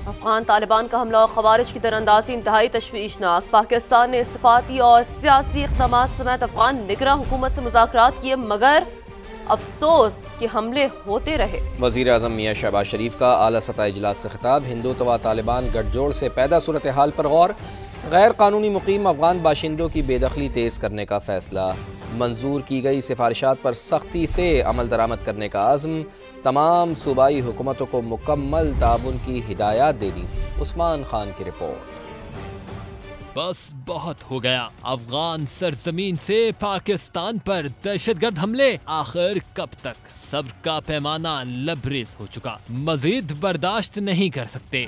افغان طالبان کا حملہ اور خوارج کی تیراندازی انتہائی تشویشناک۔ پاکستان نے صفاتی اور سیاسی اقدامات سمیت افغان نگراں حکومت سے مذاکرات کیے، مگر افسوس کہ حملے ہوتے رہے۔ وزیر اعظم میاں شہباز شریف کا اعلیٰ سطح اجلاس سے خطاب۔ ہندوتوا طالبان گٹھ جوڑ سے پیدا صورتحال پر غور۔ غیر قانونی مقیم افغان باشندوں کی بے دخلی تیز کرنے کا فیصلہ۔ منظور کی گئی سفارشات پر سختی سے عمل درآمد کرنے کا عزم۔ تمام صوبائی حکومتوں کو مکمل تعاون کی ہدایات دے دی۔ عثمان خان کی رپورٹ۔ بس بہت ہو گیا، افغان سرزمین سے پاکستان پر دہشت گرد حملے آخر کب تک؟ صبر کا پیمانہ لبریز ہو چکا، مزید برداشت نہیں کر سکتے۔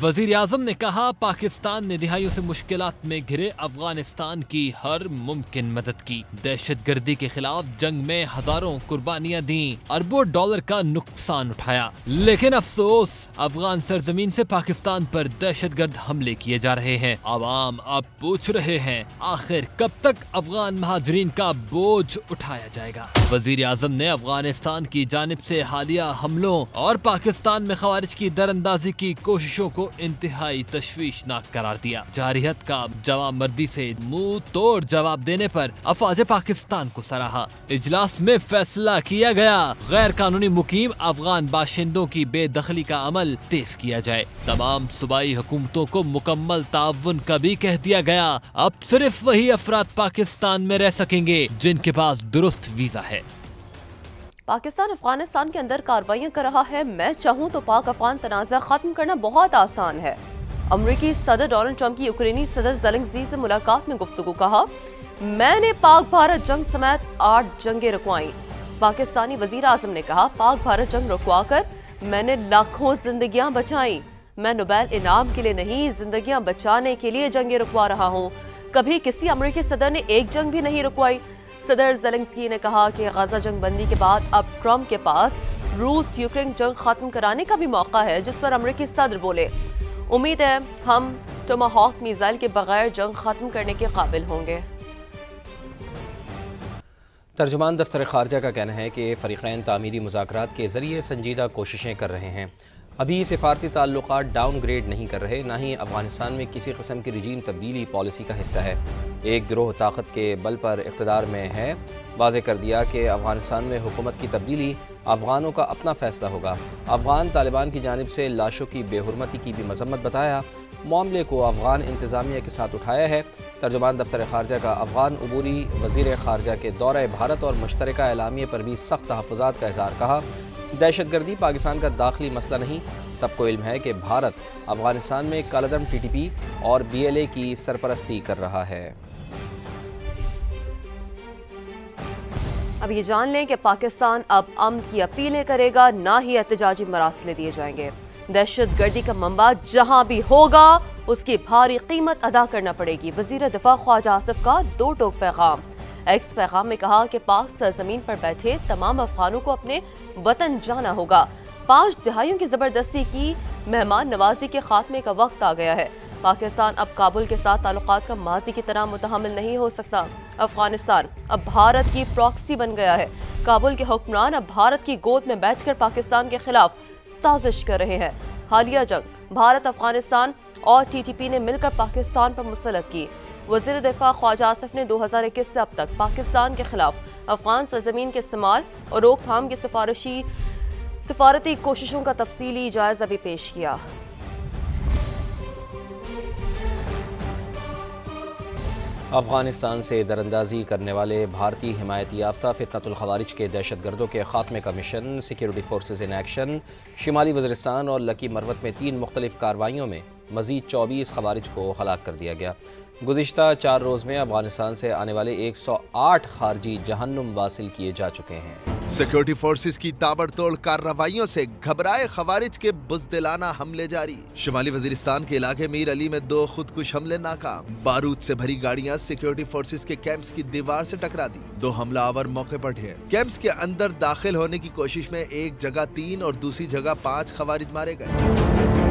وزیر اعظم نے کہا پاکستان نے دہائیوں سے مشکلات میں گھرے افغانستان کی ہر ممکن مدد کی، دہشت گردی کے خلاف جنگ میں ہزاروں قربانیاں دیں، اربوں ڈالر کا نقصان اٹھایا، لیکن افسوس افغان سرزمین سے پاکستان پر دہشت گرد حملے کیے جا رہے ہیں۔ عوام اب پوچھ رہے ہیں آخر کب تک افغان مہاجرین کا بوجھ اٹھایا جائے گا؟ وزیر اعظم نے افغانستان کی جانب سے حالیہ حملوں اور پاکستان میں خوارج کی دراندازی کی کوششوں کو انتہائی تشویشناک قرار دیا۔ جارحیت کا جواب مردی سے منہ توڑ جواب دینے پر افواج پاکستان کو سراہا۔ اجلاس میں فیصلہ کیا گیا غیر قانونی مقیم افغان باشندوں کی بے دخلی کا عمل تیز کیا جائے۔ تمام صوبائی حکومتوں کو مکمل تعاون کا بھی کہہ دیا گیا۔ اب صرف وہی افراد پاکستان میں رہ سکیں گے جن کے پاس درست ویزا ہے۔ پاکستان افغانستان کے اندر کارروائیاں کر رہا ہے۔ میں چاہوں تو پاک افغان تنازع ختم کرنا بہت آسان ہے۔ امریکی صدر ڈونلڈ ٹرمپ کی یوکرینی صدر زیلنسکی سے ملاقات میں گفتگو۔ کہا میں نے پاک بھارت جنگ سمیت 8 جنگیں رکوائیں۔ پاکستانی وزیر اعظم نے کہا پاک بھارت جنگ رکوا کر میں نے لاکھوں زندگیاں بچائیں۔ میں نوبیل انعام کے لیے نہیں، زندگیاں بچانے کے لیے جنگیں رکوا رہا ہوں۔ کبھی کسی امریکی صدر نے ایک جنگ بھی نہیں رکوائی۔ صدر زیلنسکی نے کہا کہ غزہ جنگ بندی کے بعد اب ٹرمپ کے پاس روس یوکرین جنگ ختم کرانے کا بھی موقع ہے، جس پر امریکی صدر بولے امید ہے ہم ٹوماہاک میزائل کے بغیر جنگ ختم کرنے کے قابل ہوں گے۔ ترجمان دفتر خارجہ کا کہنا ہے کہ فریقین تعمیری مذاکرات کے ذریعے سنجیدہ کوششیں کر رہے ہیں۔ ابھی سفارتی تعلقات ڈاؤن گریڈ نہیں کر رہے، نہ ہی افغانستان میں کسی قسم کی رجیم تبدیلی پالیسی کا حصہ ہے۔ ایک گروہ طاقت کے بل پر اقتدار میں ہے۔ واضح کر دیا کہ افغانستان میں حکومت کی تبدیلی افغانوں کا اپنا فیصلہ ہوگا۔ افغان طالبان کی جانب سے لاشوں کی بے حرمتی کی بھی مذمت بتایا۔ معاملے کو افغان انتظامیہ کے ساتھ اٹھایا ہے۔ ترجمان دفتر خارجہ کا افغان عبوری وزیر خارجہ کے دورہ بھارت اور مشترکہ اعلامیے پر بھی سخت تحفظات کا اظہار۔ کہا دہشت گردی پاکستان کا داخلی مسئلہ نہیں، سب کو علم ہے کہ بھارت افغانستان میں کالعدم ٹی ٹی پی اور بی ایل اے کی سرپرستی کر رہا ہے۔ اب یہ جان لیں کہ پاکستان اب امن کی اپیلیں کرے گا، نہ ہی احتجاجی مراسلے دیے جائیں گے۔ دہشت گردی کا منبع جہاں بھی ہوگا اس کی بھاری قیمت ادا کرنا پڑے گی۔ وزیر دفاع خواجہ آصف کا دو ٹوک پیغام۔ ایکس پیغام میں کہا کہ پاک سرزمین پر بیٹھے تمام افغانوں کو اپنے وطن جانا ہوگا۔ 5 دہائیوں کی زبردستی کی مہمان نوازی کے خاتمے کا وقت آ گیا ہے۔ پاکستان اب کابل کے ساتھ تعلقات کا ماضی کی طرح متحمل نہیں ہو سکتا۔ افغانستان اب بھارت کی پراکسی بن گیا ہے۔ کابل کے حکمران اب بھارت کی گود میں بیٹھ کر پاکستان کے خلاف سازش کر رہے ہیں۔ حالیہ جنگ بھارت، افغانستان اور ٹی ٹی پی نے مل کر پاکستان پر مسلط کی۔ وزیر دفاع خواجہ آصف نے 2021 سے اب تک پاکستان کے خلاف افغان سرزمین کے استعمال اور روک تھام کی سفارتی کوششوں کا تفصیلی جائزہ بھی پیش کیا۔ افغانستان سے دراندازی کرنے والے بھارتی حمایت یافتہ فتنۃ الخوارج کے دہشت گردوں کے خاتمے کا mission security forces in action. شمالی وزیرستان اور لکی مروت میں 3 مختلف کارروائیوں میں مزید 24 خوارج کو ہلاک کر دیا گیا۔ گزشتہ 4 روز میں افغانستان سے آنے والے 108 خارجی جہنم واصل کیے جا چکے ہیں۔ سیکیورٹی فورسز کی تابڑتوڑ کارروائیوں سے گھبرائے خوارج کے بزدلانہ حملے جاری۔ شمالی وزیرستان کے علاقے میر علی میں 2 خودکش حملے ناکام۔ بارود سے بھری گاڑیاں سیکیورٹی فورسز کے کیمپس کی دیوار سے ٹکرا دی۔ 2 حملہ آور موقع پر ڈھیر۔ کیمپس کے اندر داخل ہونے کی کوشش میں ایک جگہ 3 اور دوسری جگہ 5 خوارج مارے گئے۔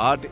8